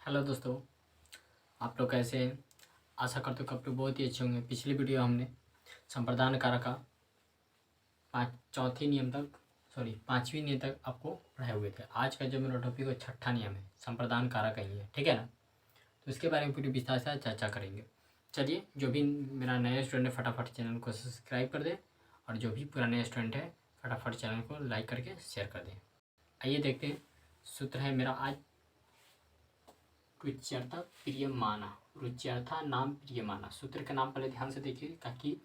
Hello दोस्तों, आप लोग कैसे हैं? आशा करते हो कि आप लोग बहुत ही अच्छे होंगे। पिछली वीडियो हमने संप्रदान कारक का पाँचवीं नियम तक आपको पढ़ाए हुए थे। आज का जो मेरा टॉपिक है छठा नियम है, संप्रदान कारक ही है, ठीक है ना। तो इसके बारे में पूरी विस्तार से चर्चा करेंगे। चलिए, जो भी मेरा नया स्टूडेंट है फटाफट चैनल को सब्सक्राइब कर दें, और जो भी पुराने स्टूडेंट है फटाफट चैनल को लाइक करके शेयर कर दें। आइए देखते हैं। सूत्र है मेरा आज, रुच्यर्था प्रियमाना। रुच्यर्था नाम प्रियमाना। सूत्र का नाम पहले ध्यान से देखिए, ताकि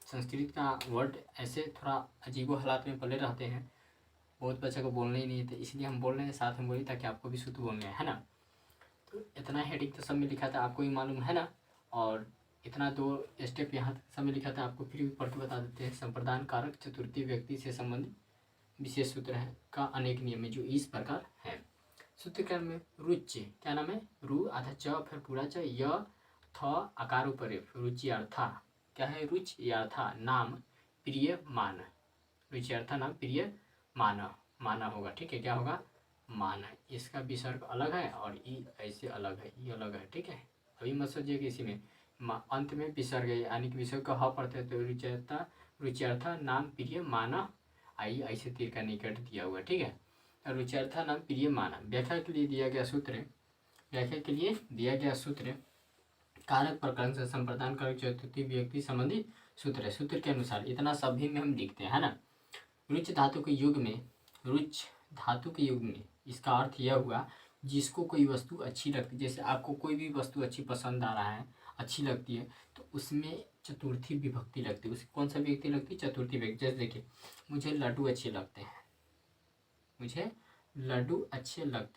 संस्कृत का वर्ड ऐसे थोड़ा अजीबो हालात में पले रहते हैं, बहुत बच्चे को बोलने ही नहीं थे, इसलिए हम बोल रहे हैं, साथ में बोली ताकि आपको भी सूत्र बोलने है ना। तो इतना हेडिंग तो सब में लिखा था, आपको ही मालूम है ना। और इतना दो स्टेप यहाँ सब में लिखा था, आपको फिर भी पढ़ के बता देते हैं। संप्रदान कारक चतुर्थी व्यक्ति से संबंधित विशेष सूत्र है का अनेक नियम है, जो इस प्रकार है। सूत्र क्रम में रुच्य, क्या नाम है? रु आधा च, फिर पूरा च, य थ आकार ऊपर, रुचि अर्था। क्या है? रुचि अर्था नाम प्रिय मान। रुचि अर्था नाम प्रिय मान, माना होगा, ठीक है। क्या होगा? मान। इसका विसर्ग अलग है और ई ऐसे अलग है, ये अलग है, ठीक है। अभी मत सोचिए कि इसी में अंत में विसर्ग है, यानी कि विसर्ग का ह पड़ता है, तो रुचि अर्था नाम प्रिय माना, आई ऐसे तीर का निकट दिया हुआ, ठीक है। रुच्यर्था नाम प्रिय माना। व्याख्या के लिए दिया गया सूत्र कारक प्रकरण से संप्रदान कारक चतुर्थी व्यक्ति संबंधी सूत्र है। सूत्र के अनुसार इतना सभी में हम लिखते हैं ना। रुच धातु के युग में इसका अर्थ यह हुआ, जिसको कोई वस्तु अच्छी लगती, जैसे आपको कोई भी वस्तु अच्छी पसंद आ रहा है, अच्छी लगती है, तो उसमें चतुर्थी विभक्ति लगती है। उसे कौन सा विभक्ति लगती है? चतुर्थी विभक्ति। जैसे देखिए, मुझे लड्डू अच्छे लगते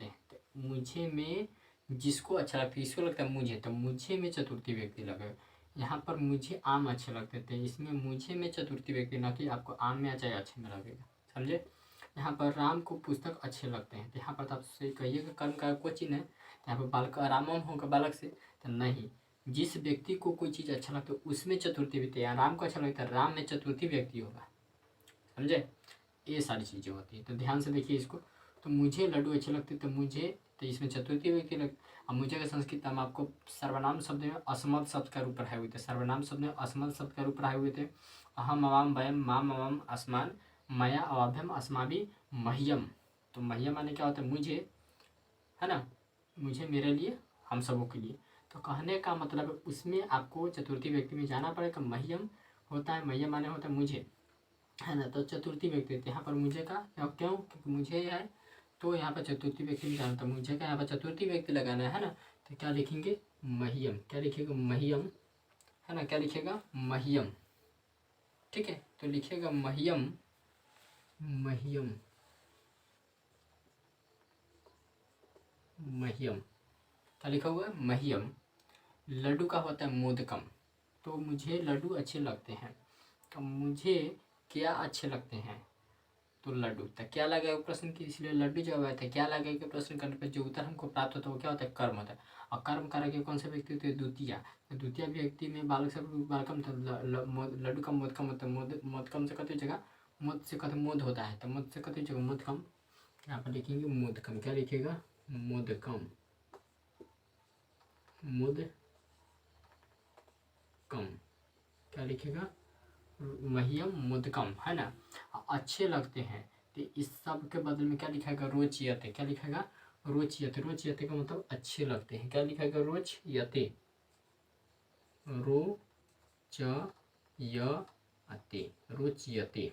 हैं, तो मुझे में जिसको अच्छा लगता है, इसको लगता है मुझे, तो मुझे में चतुर्थी व्यक्ति लगेगा। यहाँ पर मुझे आम अच्छे लगते थे, इसमें मुझे में चतुर्थी व्यक्ति, ना कि आपको आम में चाहे अच्छे में लगेगा, समझे। यहाँ पर राम को पुस्तक अच्छे लगते हैं, तो यहाँ पर आप से कहिएगा कर्म का कोई चिन्ह है, तो यहाँ पर बालक रामम होगा बालक से, तो नहीं। जिस व्यक्ति को कोई चीज़ अच्छा लगता है उसमें चतुर्थी व्यक्ति, या राम को अच्छा लगता है राम में चतुर्थी व्यक्ति होगा, समझे। ये सारी चीज़ें होती है, तो ध्यान से देखिए इसको। तो मुझे लड्डू अच्छे लगते, तो इसमें चतुर्थी व्यक्ति लग। अब मुझे का संस्कृत हम आपको सर्वनाम शब्द में असमत शब्द का रूप पढ़ाए हुए थे, सर्वनाम शब्द में असमत शब्द का रूप पढ़ाए हुए थे। अहम अवाम वयम माम अवम अस्मान मया अवाभ्यम अस्माभि मह्यम। तो मह्यम माने क्या होता है? मुझे, है ना, मुझे, मेरे लिए, हम सबों के लिए। तो कहने का मतलब उसमें आपको चतुर्थी व्यक्ति में जाना पड़ेगा। मह्यम होता है, मह्यम माने होता है मुझे, है ना। तो चतुर्थी व्यक्ति, यहाँ पर मुझे का क्यों? क्योंकि मुझे है, तो यहाँ पर चतुर्थी व्यक्ति भी जाना था, मुझे का यहाँ पर चतुर्थी व्यक्ति लगाना है ना। तो क्या लिखेंगे? मह्यम। क्या लिखेगा? मह्यम, है ना। क्या लिखेगा? मह्यम, ठीक है। तो लिखेगा मह्यम, मह्यम, मह्यम। क्या लिखा हुआ है? मह्यम। लड्डू का होता है मोदकम। तो मुझे लड्डू अच्छे लगते हैं, तो मुझे क्या अच्छे लगते हैं? तो लड्डू। तो क्या लगेगा प्रश्न की, इसलिए लड्डू जब आया था, क्या लगेगा प्रश्न करने पर जो उत्तर हमको प्राप्त होता है वो क्या होता है? कर्म होता है। और कर्म कारक कौन सा व्यक्ति होते हैं? द्वितीय। तो द्वितीय व्यक्ति में बालक से बालकम था, लड्डू का मोदकम होता है। मोदकम से कतई जगह, मोद से कतई मोद होता है, तो मोद से कतई जगह मोदकम, यहाँ पर लिखेंगे मोदकम। क्या लिखेगा? मोदकम, मोदकम। क्या लिखेगा? मह्यम मोदकम, है ना। अच्छे लगते हैं, तो इस सब के बदल में क्या लिखेगा? रोचयते। क्या लिखेगा? रोचयते। रोचयते का मतलब अच्छे लगते हैं। क्या लिखेगा? रोचयते, रोचयते, रोचयते।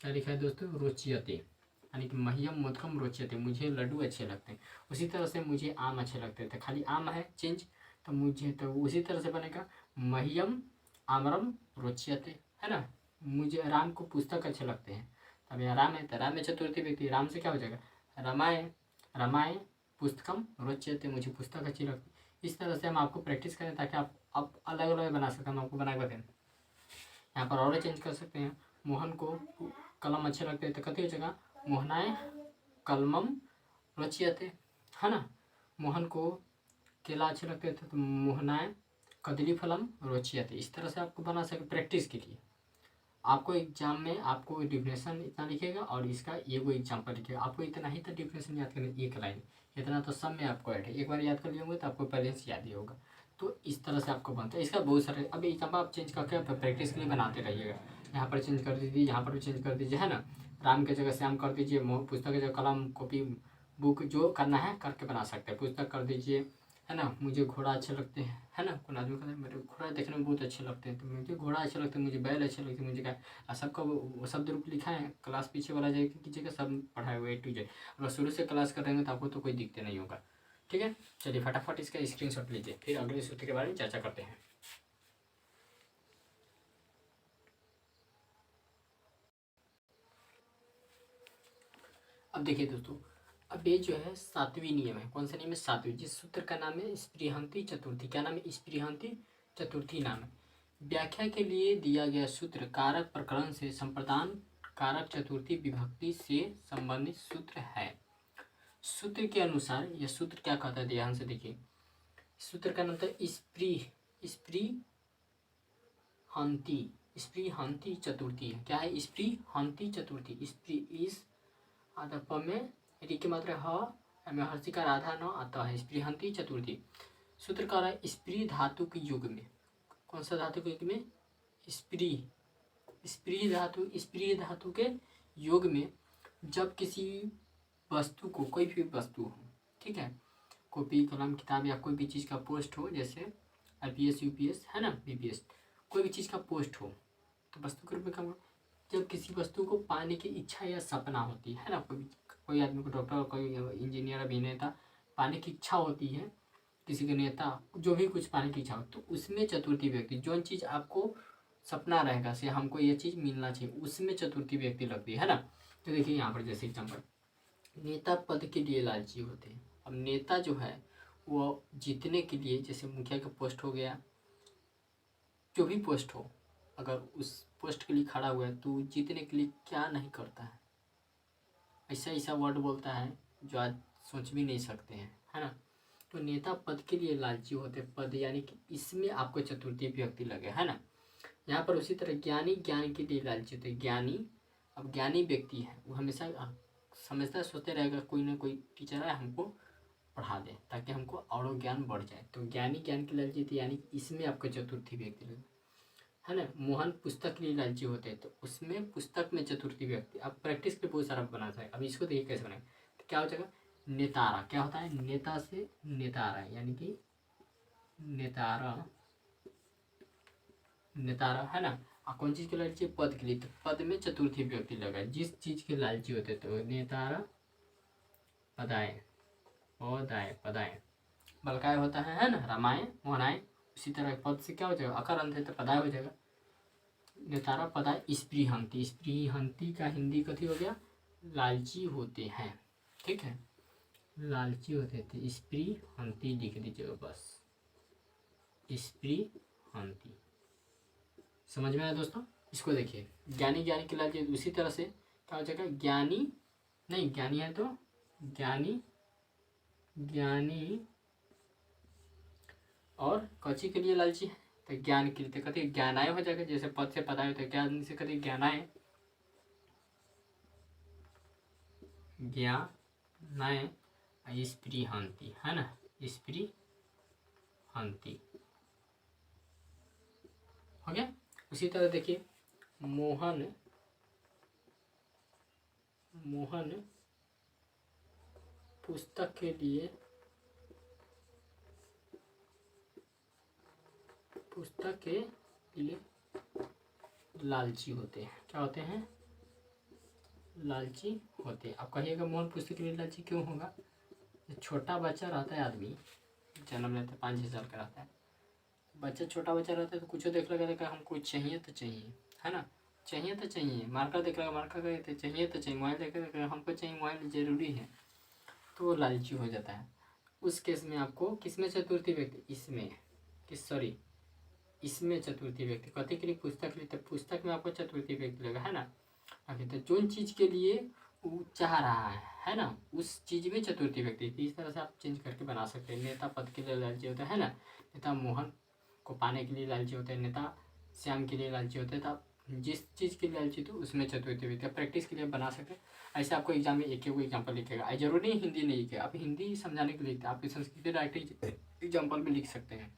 क्या लिखा है दोस्तों? रोचयते, यानी कि मह्यम मोदकम रोचयते, मुझे लड्डू अच्छे लगते हैं। उसी तरह से मुझे आम अच्छे लगते थे, खाली आम है चेंज, तो मुझे, तो उसी तरह से बनेगा मह्यम आमरम रोचयते, है ना। मुझे राम को पुस्तक अच्छे लगते हैं, तब यहाँ राम है, तो राम में चतुर्थी व्यक्ति, राम से क्या हो जाएगा? रमाए, रमाए पुस्तकम रोचयते, मुझे पुस्तक अच्छी लगती। इस तरह से हम आपको प्रैक्टिस करें, ताकि आप अलग अलग बना सकते हैं। हम आपको बना के बताएं। यहाँ पर और चेंज कर सकते हैं। मोहन को कलम अच्छे लगते हैं, तो कथी हो जाएगा? मोहनाए कलमम रोचयते, है ना। मोहन को केला अच्छे लगते थे, तो मोहनाए कदली फलम रोचयते। इस तरह से आपको बना सके प्रैक्टिस के लिए। आपको एग्जाम में आपको डिफिनेशन इतना लिखेगा और इसका ये वो एग्जाम्पल लिखेगा, आपको इतना ही तो डिफिनेशन याद करना, एक लाइन इतना तो सब में आपको ऐड है। एक बार याद कर लिए होंगे तो आपको पहले से याद ही होगा। तो इस तरह से आपको बनता है। इसका बहुत सारे अब एग्जाम्पल आप चेंज करके प्रैक्टिस के लिए बनाते रहिएगा। यहाँ पर चेंज कर दीजिए, यहाँ पर भी चेंज कर दीजिए, है ना। राम की जगह श्याम कर दीजिए, पुस्तक की जगह कलम कॉपी बुक जो करना है करके बना सकते हैं। पुस्तक कर दीजिए, है ना। मुझे घोड़ा अच्छे लगते हैं, है ना। कोई आदमी कहता है मेरे घोड़ा देखने में बहुत अच्छे लगते हैं, तो मुझे घोड़ा अच्छे लगते हैं, मुझे बैल अच्छे लगते हैं, मुझे क्या सबका वो शब्द रूप लिखा है। क्लास पीछे वाला जाएगा कीजिएगा, सब पढ़ाए हुए A to Z। अगर शुरू से क्लास कर रहेंगे तो आपको तो कोई दिक्कत नहीं होगा। ठीक है, चलिए फटाफट इसका स्क्रीनशॉट लीजिए, फिर अगले सूत्र के बारे में चर्चा करते हैं। अब देखिए दोस्तों, अब ये जो है सातवीं नियम है। कौन सा नियम है? सातवीं। जिस सूत्र का नाम है स्पृहंती चतुर्थी। क्या नाम है? स्पृहंती चतुर्थी नाम है। व्याख्या के लिए दिया गया सूत्र कारक प्रकरण से संप्रदान कारक चतुर्थी विभक्ति से संबंधित सूत्र है। सूत्र के अनुसार यह सूत्र क्या कहता है, ध्यान से देखिए। सूत्र का नाम था स्पृहंती चतुर्थी है। क्या है? स्पृहंती चतुर्थी। स्पृ इस आधा प में री की मात्रा ह में हर्षी का राधा न आता है। स्पृहंती चतुर्थी। सूत्र कह रहा है स्पृ धातु के युग में। कौन सा धातु के युग में? स्पृ धातु के योग में जब किसी वस्तु को, कोई भी वस्तु हो, ठीक है, कॉपी कलम किताब या कोई भी चीज़ का पोस्ट हो, जैसे IPS UPS, है ना, BPS, कोई भी चीज़ का पोस्ट हो, तो वस्तु के रूप में काम। जब किसी वस्तु को पाने की इच्छा या सपना होती है ना, कोई आदमी को डॉक्टर, कोई इंजीनियर, अभिनेता पाने की इच्छा होती है, किसी के नेता जो भी कुछ पाने की इच्छा हो, तो उसमें चतुर्थी व्यक्ति, जो चीज़ आपको सपना रहेगा से हमको ये चीज़ मिलना चाहिए, उसमें चतुर्थी व्यक्ति लगती है ना। तो देखिए यहाँ पर जैसे एग्जाम्पल, नेता पद के लिए लालची होते हैं। अब नेता जो है वो जीतने के लिए, जैसे मुखिया का पोस्ट हो गया, जो भी पोस्ट हो, अगर उस पोस्ट के लिए खड़ा हुआ है तो जीतने के लिए क्या नहीं करता है। ऐसा ऐसा वर्ड बोलता है जो आज सोच भी नहीं सकते हैं, है ना। तो नेता पद के लिए लालची होते हैं। पद यानी कि इसमें आपको चतुर्थी व्यक्ति लगे, है ना। यहाँ पर उसी तरह ज्ञानी ज्ञान के लिए लालची होते हैं। ज्ञानी, अब ज्ञानी व्यक्ति है वो हमेशा समझता सोचते रहेगा कोई ना कोई टीचर है हमको पढ़ा दे ताकि हमको और ज्ञान बढ़ जाए। तो ज्ञानी ज्ञान के लालची थी, यानी इसमें आपको चतुर्थी व्यक्ति लगे, है ना। मोहन पुस्तक के लिए लालची होते हैं, तो उसमें पुस्तक में चतुर्थी व्यक्ति। आप प्रैक्टिस के बहुत सारा बना सकते। अब इसको देखिए कैसे बनाए, तो क्या हो जाएगा? नेतारा। क्या होता है? नेता से नेतारा, यानी कि नेतारा, नेतारा, है ना। कौन चीज़ के लालची? पद के लिए, तो पद में चतुर्थी व्यक्ति लगा। जिस चीज़ के लालची होते तो नेतारा पदाय, पदाय पदाय बलकाय होता है ना, रामाय मोहनाय। उसी तरह पद से क्या हो जाएगा? अकर अंत है तो पदाय हो जाएगा। नेतारा पदाय स्पृहंती। स्पृहंती का हिंदी कथी हो गया? लालची होते हैं, ठीक है, लालची होते थे। स्पृहंती लिख दीजिएगा बस, स्पृहंती। समझ में आया दोस्तों? इसको देखिए, ज्ञानी ज्ञानी के लालची, उसी तरह से क्या हो जाएगा? ज्ञानी नहीं, ज्ञानी है तो ज्ञानी, ज्ञानी और कौची के लिए लालची है? तो ज्ञान के लिए, तो कहते ज्ञानाय हो जाएगा। जैसे पद से पदाय होता है, ज्ञान से कहते ज्ञानाय, ज्ञानाय स्पृहंती, है ना, स्पृहंती हो गया। उसी तरह देखिए, मोहन, मोहन पुस्तक के लिए, पुस्तक के लिए लालची होते हैं। क्या होते हैं? लालची होते हैं। अब कहिएगा मोहन पुस्तक के लिए लालची क्यों होगा? छोटा बच्चा रहता है, आदमी जन्म लेता है 5-6 साल का रहता है, बच्चा छोटा बच्चा रहता है तो कुछ देख लगा हमको चाहिए तो चाहिए, है ना, चाहिए तो चाहिए। मार्कर देख लगा, मार्कर कहते चाहिए तो चाहिए। मोबाइल देख लगा हमको चाहिए, मोबाइल ज़रूरी है, तो वो लालची हो जाता है। उस केस में आपको किसमें चतुर्थी व्यक्ति? इसमें इसमें चतुर्थी व्यक्ति। कथी के लिए? पुस्तक के लिए, तो पुस्तक में आपको चतुर्थी व्यक्ति लगा, है ना। आगे तो जो चीज़ के लिए वो चाह रहा है ना, उस चीज़ में चतुर्थी व्यक्ति। इस तरह से आप चेंज करके बना सकते हैं। नेता पद के लिए लालची होता है ना, नेता मोहन को पाने के लिए लालची होते हैं, नेता श्याम के लिए लालची होते हैं, तो आप जिस चीज़ के लिए एलची तो उसमें चतुर्थी व्यक्ति। प्रैक्टिस के लिए बना सकते हैं। ऐसे आपको एग्जाम में एक एग्जाम्पल लिखेगा, जरूरी नहीं हिंदी नहीं लिखेगा, आप हिंदी समझाने के लिए लिखते हैं, आप संस्कृत डायरेक्ट एग्जाम्पल में लिख सकते हैं,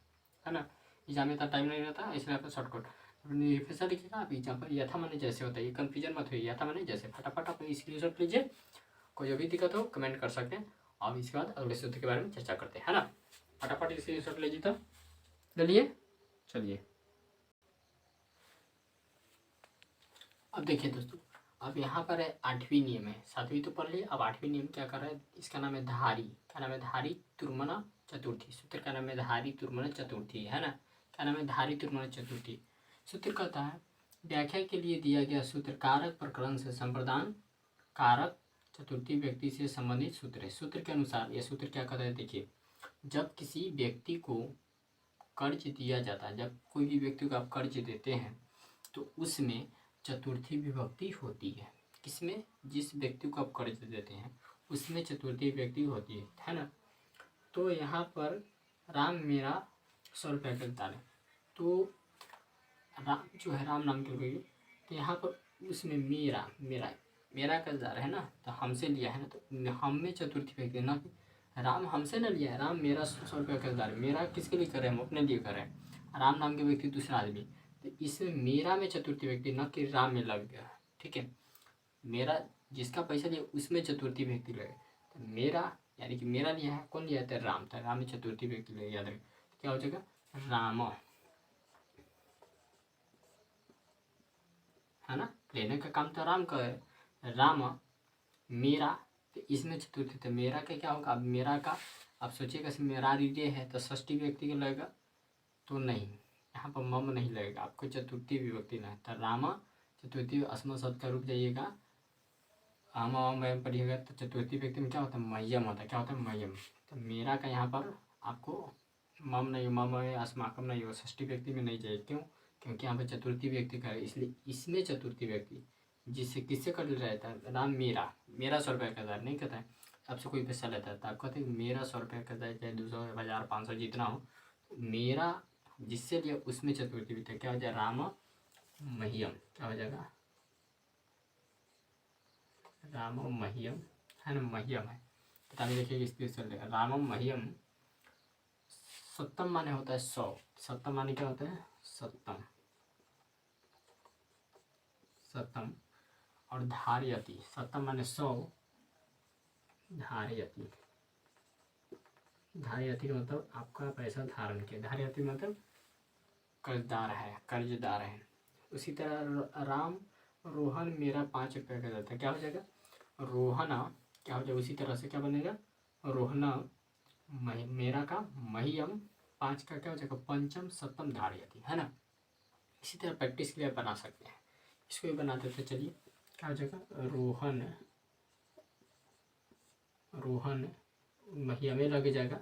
है ना। एग्जाम में इतना टाइम नहीं रहता, इसलिए आपको शॉर्टकट फिर लिखेगा आप एग्जाम्पल। यथा माने जैसे होता है, ये कन्फ्यूजन मत होइए, यथा माने जैसे। फटाफट आप स्क्रीनशॉट लीजिए, कोई जो भी दिक्कत हो कमेंट कर सकते हैं। अब इसके बाद अगले सूत्र के बारे में चर्चा करते हैं, है ना। फटाफट स्क्रीनशॉट लीजिए, तो चलिए चलिए। अब देखिए दोस्तों, अब यहाँ पर है 8वीं नियम है, 7वीं तो पढ़ लिए, अब 8वीं नियम क्या कर रहा है, इसका नाम है धारी। क्या नाम है, धारी तुर्मना चतुर्थी। सूत्र का नाम है धारी तुर्मना चतुर्थी, है ना। क्या नाम है, धारी तुर्मना चतुर्थी। सूत्र कहता है, व्याख्या के लिए दिया गया सूत्र कारक प्रकरण से संप्रदान कारक चतुर्थी व्यक्ति से संबंधित सूत्र है। सूत्र के अनुसार यह सूत्र क्या कहता है, देखिए, जब किसी व्यक्ति को कर्ज दिया जाता है, जब कोई भी व्यक्ति को आप कर्ज देते हैं तो उसमें चतुर्थी विभक्ति होती है। किसमें, जिस व्यक्ति को आप कर्ज देते हैं उसमें चतुर्थी विभक्ति होती है ना। तो यहाँ पर राम मेरा 100 रुपया का दान है, तो राम जो है राम नाम के कोई, तो यहाँ पर उसमें मेरा मेरा मेरा कर्जदार है ना, तो हमसे लिया है ना, तो हम में चतुर्थी व्यक्ति ना, राम हमसे न लिया है, राम मेरा 100 रुपया कर्जदार है। मेरा किसके लिए कर रहे हैं, हम अपने लिए कर रहे हैं। राम नाम के व्यक्ति दूसरा आदमी, तो इसमें मेरा में चतुर्थी व्यक्ति न कि राम में लग गया, ठीक है। मेरा जिसका पैसा लिया उसमें चतुर्थी व्यक्ति लगे, तो मेरा यानी कि मेरा लिया है, कौन लिया था, राम था, राम में चतुर्थी व्यक्ति लगे, याद रखें। तो क्या हो जाएगा, राम, है ना। लेने का काम तो राम का है, राम मेरा, तो इसमें चतुर्थी, तो मेरा का क्या होगा, अब मेरा का आप सोचिएगा मेरा रिले है तो षष्ठी व्यक्ति का लगेगा, तो नहीं, यहाँ पर मम नहीं लगेगा, आपको चतुर्थी विभक्ति ना है, तो रामा चतुर्थी अस्म शब्द का रूप जाइएगा, आमा मयम पढ़िएगा, तो चतुर्थी व्यक्ति में क्या होता है, मह्यम होता है। क्या होता है, मह्यम। तो मेरा का यहाँ पर आपको मम नहीं, मम अस्माकम नहीं हो, षष्ठी व्यक्ति में नहीं जाए, क्यों, क्योंकि यहाँ पर चतुर्थी व्यक्ति का है, इसलिए इसमें चतुर्थी व्यक्ति जिससे किससे कर रहता है, राम मेरा 100 रुपये का दार नहीं कहता है, आपसे कोई पैसा लेता है तो आप कहते हैं मेरा 100 रुपये का दार, चाहे 200, 1000, 500 जितना हो, मेरा जिससे लिया उसमें चतुर्थी व्यक्ति, क्या हो जाए, राम मह्यम, क्या हो जाएगा, राम मह्यम, है ना, मह्यम है। किताबें देखिए इस तरह चल रहा है, राम मह्यम। सप्तम माने होता है 100, सप्तम माने क्या होता है, सप्तम, सप्तम। और धारयति, सप्तम माने 100, धारयति, धारयति का मतलब आपका पैसा धारण किया, धारयति मतलब कर्जदार है, कर्जदार है। उसी तरह राम रोहन मेरा 5 रुपये का देता है, क्या हो जाएगा, रोहना, क्या हो जाएगा, उसी तरह से क्या बनेगा, रोहना मेरा का मह्यम 5 का क्या हो जाएगा, पंचम सप्तम धारयति, है ना। इसी तरह प्रैक्टिस के लिए बना सकते हैं, इसको भी बना देते, चलिए क्या हो जाएगा, रोहन, रोहन मह्यम में लग जाएगा,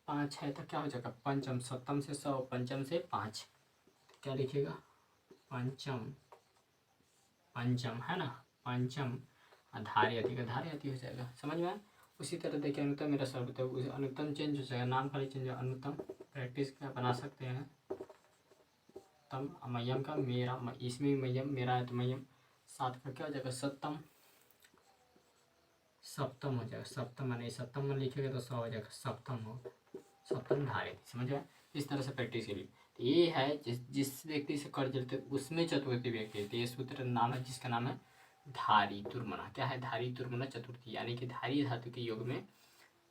5 है तो क्या हो जाएगा, पंचम, सप्तम से 100, पंचम से 5, तो क्या लिखेगा, पंचम, पंचम, है ना, पंचम धारयति का धारयति हो जाएगा, समझ में आया। उसी तरह देखिए अनुत्तम मेरा सर्वोत्तम, उस अनुत्तम चेंज हो जाएगा, नाम खाली चेंज हो, अनुत्तम प्रैक्टिस का बना सकते हैं। तम मह्यम का मेरा, इसमें मह्यम मेरा है तो मह्यम, 7 का क्या हो जाएगा, सप्तम, सप्तम हो जाएगा, सप्तम माने सप्तम में लिखेगा तो 100 हो जाएगा, सप्तम हो, सप्तम धारयति, समझ में। इस तरह से प्रैक्टिस के लिए तो ये है, जिस व्यक्ति से कर्ज लेते उसमें चतुर्थी व्यक्ति, तो ये सूत्र नाम है जिसका नाम है धारी तुर्मना। क्या है, धारी तुर्मना चतुर्थी, यानी कि धारी धातु के योग में,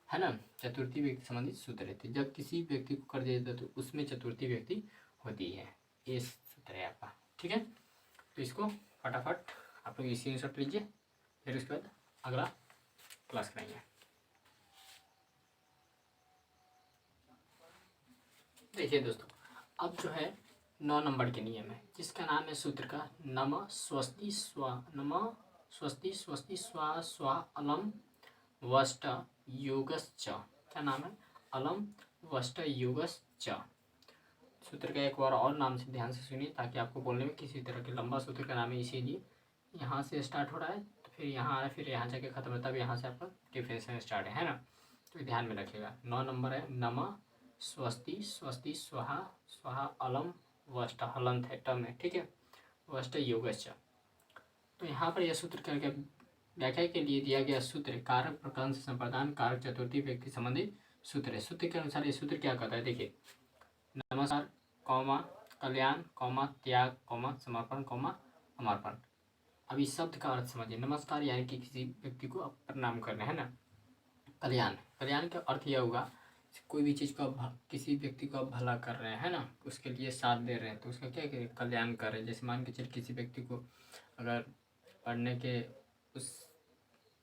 है ना, चतुर्थी व्यक्ति संबंधित सूत्र रहते, जब किसी व्यक्ति को कर्ज देते तो उसमें चतुर्थी व्यक्ति होती है, ये सूत्र है आपका, ठीक है। तो इसको फटाफट आप लोग स्क्रीनशॉट लीजिए, फिर उसके बाद अगला क्लास करेंगे। देखिए दोस्तों, अब जो है 9 नंबर के नियम है, जिसका नाम है सूत्र का नम स्वस्ति स्वा, नम स्वस्ति स्वस्ति स्वा स्वा अलम वष्ट योगश्च, क्या नाम है, अलम वष्ट योगश्च। सूत्र का एक बार और नाम से ध्यान से सुनिए, ताकि आपको बोलने में किसी तरह के लंबा सूत्र का नाम है, इसीलिए यहाँ से स्टार्ट हो रहा है, तो फिर यहाँ आ रहा है, फिर यहाँ जाके खत्म होता है, तब यहाँ से आपका डिफरेंशिएशन स्टार्ट है ना। तो ध्यान में रखिएगा, 9 नंबर है, नम स्वस्ति स्वस्ति स्वाहा स्वाहा अलम वष्ट, हलंत है, टम है, ठीक है। वष्ट योगश्च। तो यहाँ पर यह सूत्र करके व्याख्या के लिए दिया गया सूत्र कारक प्रकरण संप्रदान कारक चतुर्थी व्यक्ति संबंधी सूत्र है। सूत्र के अनुसार ये सूत्र क्या कहता है, देखिए नमस्कार कौमा कल्याण कौमा त्याग कौमा समर्पण कौमा अमर्पण। अब इस शब्द का अर्थ समझिए। नमस्कार यानी कि किसी व्यक्ति को आप प्रणाम करना है ना। कल्याण, कल्याण का अर्थ यह होगा कोई भी चीज़ का किसी व्यक्ति का भला कर रहे हैं ना, उसके लिए साथ दे रहे हैं तो उसका क्या कल्याण कर रहे हैं। जैसे मान के चल किसी व्यक्ति को अगर पढ़ने के उस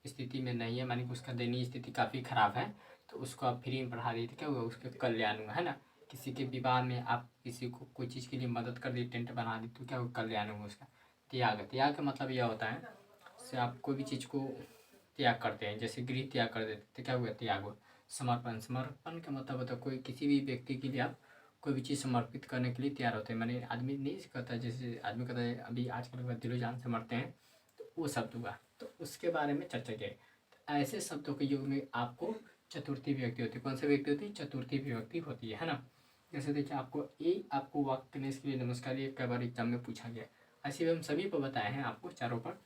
स्थिति में नहीं है, मानी कि उसका दयनीय स्थिति काफ़ी ख़राब है, तो उसको आप फ्री में पढ़ा दी तो क्या हुआ, उसका कल्याण हुआ है ना। किसी के विवाह में आप किसी को कोई चीज़ के लिए मदद कर दी, टेंट बना दी तो क्या हुआ, कल्याण हुआ उसका। त्याग, त्याग का मतलब यह होता है से आप कोई भी चीज़ को त्याग करते हैं, जैसे गृह त्याग कर देते तो क्या हुआ, त्याग हुआ। समर्पण, समर्पण का मतलब होता है कोई किसी भी व्यक्ति के लिए आप कोई भी चीज़ समर्पित करने के लिए तैयार होते हैं। मैंने आदमी नहीं कहता, जैसे आदमी कहता है अभी आजकल का दिलो जान से मरते हैं, तो वो शब्द हुआ। तो उसके बारे में चर्चा की। तो ऐसे शब्दों के युग में आपको चतुर्थी विभक्ति होती है। कौन सी विभक्ति होती है, चतुर्थी विभक्ति होती है ना। जैसे देखिए आपको वाक्य करने के लिए नमस्कार ये कई बार एग्जाम में पूछा गया, ऐसे हम सभी को बताए हैं आपको चारों पर,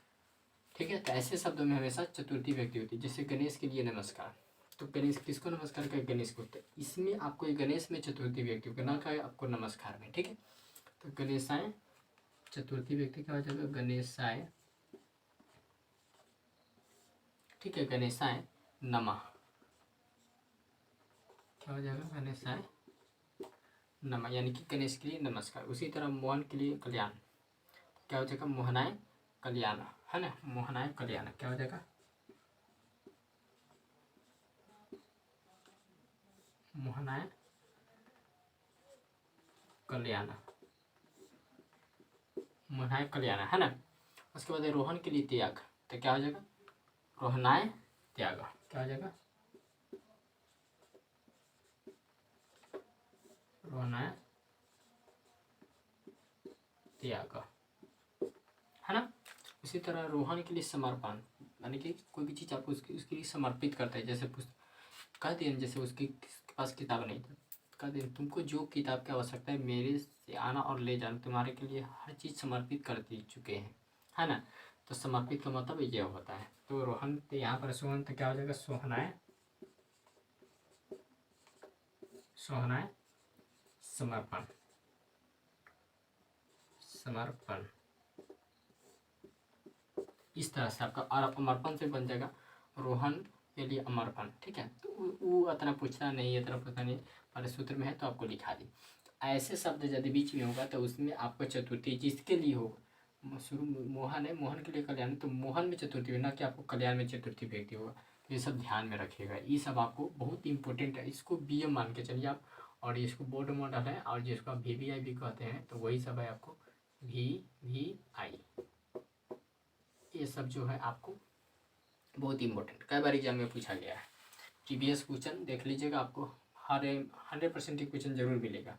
ठीक है। तो ऐसे शब्दों में हमेशा चतुर्थी व्यक्ति होती है। जैसे गणेश के लिए नमस्कार, तो गणेश किसको नमस्कार करें, गणेश को। तो इसमें आपको गणेश में चतुर्थी व्यक्ति करना का है आपको नमस्कार में, ठीक है। तो गणेशाय चतुर्थी व्यक्ति क्या हो जाएगा, गणेशाय, ठीक है। गणेशाय नमः क्या हो जाएगा, गणेशाय नमः यानी कि गणेश के लिए नमस्कार। उसी तरह मोहन के लिए कल्याण क्या हो जाएगा, मोहनाय कल्याण, है ना। मोहनाय कल्याण क्या हो जाएगा, मोहनाय कल्याण, मोहनाय कल्याण, है ना। उसके बाद रोहन के लिए त्याग, तो क्या हो जाएगा, रोहनाय त्याग, क्या हो जाएगा, रोहनाय त्याग, है ना। उसी तरह रोहन के लिए समर्पण, यानी कि कोई भी चीज़ आपको उसके लिए समर्पित करता है। जैसे कह दिए, जैसे उसके पास किताब नहीं था, कह दिए तुमको जो किताब की आवश्यकता है मेरे से आना और ले जाना, तुम्हारे के लिए हर चीज़ समर्पित कर दी चुके हैं, है ना। तो समर्पित का मतलब ये होता है। तो रोहन यहाँ पर सोहन तो क्या हो जाएगा, सोहनाय, सोहनाय समर्पण, समर्पण। इस तरह से आपका और अमर्पण से बन जाएगा रोहन के लिए अमर्पण, ठीक है। तो वो इतना पूछना नहीं, इतना पूछना नहीं, पर सूत्र में है तो आपको लिखा दी। तो ऐसे शब्द यदि बीच में होगा तो उसमें आपको चतुर्थी जिसके लिए होगा, शुरू मोहन है, मोहन के लिए कल्याण, तो मोहन में चतुर्थी होना कि आपको कल्याण में चतुर्थी व्यक्ति होगा। ये सब ध्यान में रखिएगा, ये सब आपको बहुत इंपॉर्टेंट है। इसको BM मान के चलिए आप, और इसको बोर्ड मॉडल है, और जिसको आप VVI भी कहते हैं, तो वही सब है आपको VVI। ये सब जो है आपको बहुत इंपॉर्टेंट, कई बार एग्जाम में पूछा गया है। TBS क्वेश्चन देख लीजिएगा, आपको 100% क्वेश्चन जरूर मिलेगा।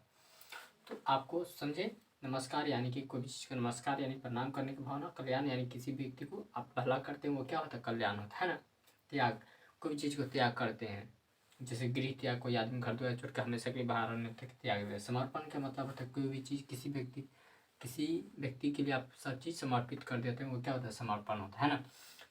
तो आपको समझे, नमस्कार यानी कि कोई भी चीज़ का नमस्कार यानी प्रणाम करने की भावना, कल्याण यानी किसी व्यक्ति को आप भला करते हैं वो क्या होता है, कल्याण होता है ना। त्याग, कोई भी चीज़ को त्याग करते हैं, जैसे गृह त्याग, कोई आदमी घर द्वार छोड़ कर हमेशा के लिए बाहर रहने तक त्याग दे। समर्पण का मतलब होता है कोई भी चीज़ किसी व्यक्ति के लिए आप सब चीज़ समर्पित कर देते हैं, वो क्या होता है, समर्पण होता है ना।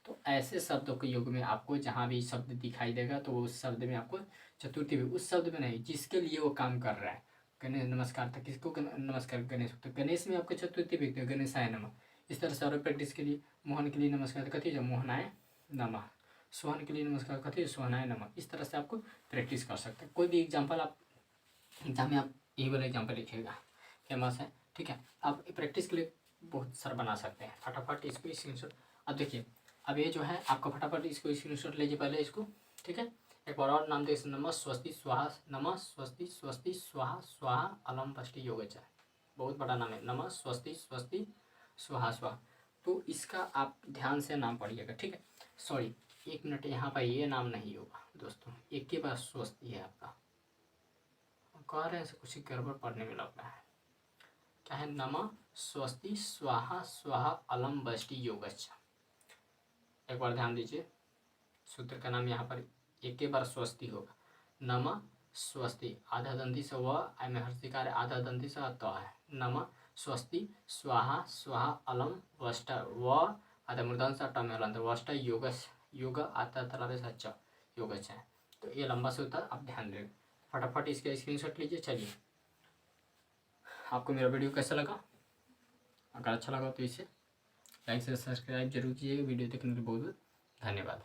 तो ऐसे शब्दों के युग में आपको जहाँ भी शब्द दिखाई देगा तो उस शब्द में आपको चतुर्थी, उस शब्द में नहीं जिसके लिए वो काम कर रहा है। गणेश नमस्कार था, किसको नमस्कार, गणेश, तो गणेश में आपको चतुर्थी व्यक्ति है, गणेशाय नमः। इस तरह से और प्रैक्टिस के लिए मोहन के लिए नमस्कार कथी है, मोहनाय नमः। सोहन के लिए नमस्कार कथी है, सोहनाय नमः। इस तरह से आपको प्रैक्टिस कर सकते हैं। कोई भी एग्जाम्पल आप एग्जाम में आप यही वाला एग्जाम्पल लिखिएगा, फेमस है, ठीक है। आप प्रैक्टिस के लिए बहुत सारा बना सकते हैं। फटाफट इसको स्क्रीनशॉट, अब देखिए, अब ये जो है आपको फटाफट इसको स्क्रीनशॉट लीजिए पहले इसको, ठीक है। एक बार और नाम देख, नमः स्वस्ति स्वाहा, नमः स्वस्ति स्वस्ति स्वाहा स्वाहा अलम वष्टि योगच, बहुत बड़ा नाम है, नमः स्वस्ति स्वस्ति स्वाहा स्वाहा। तो इसका आप ध्यान से नाम पढ़िएगा, ठीक है। सॉरी 1 मिनट, यहाँ पर ये नाम नहीं होगा दोस्तों, एक के पास स्वस्ति है आपका, कह रहे हैं कुछ गड़बड़ पढ़ने में लग रहा है। क्या है, नमः स्वस्ति स्वाहा स्वाहा अलम वष्टि योगच। एक बार ध्यान दीजिए, सूत्र का नाम यहाँ पर एक के बार स्वस्ति होगा, नमः स्वस्ति, आधा दंती से व में हर्षिकार, आधा दंती से त है, नमः स्वस्ति स्वाहा स्वाहा अलम वष्ट व आता मृदांश टम अंदर वष्ट योग आता तलावे सच्चा योग है। तो ये लंबा से होता है, आप ध्यान दें। फटाफट इसका स्क्रीनशॉट लीजिए। चलिए, आपको मेरा वीडियो कैसा लगा? अगर अच्छा लगा तो इसे लाइक से सब्सक्राइब जरूर कीजिएगा। वीडियो देखने के लिए बहुत बहुत धन्यवाद।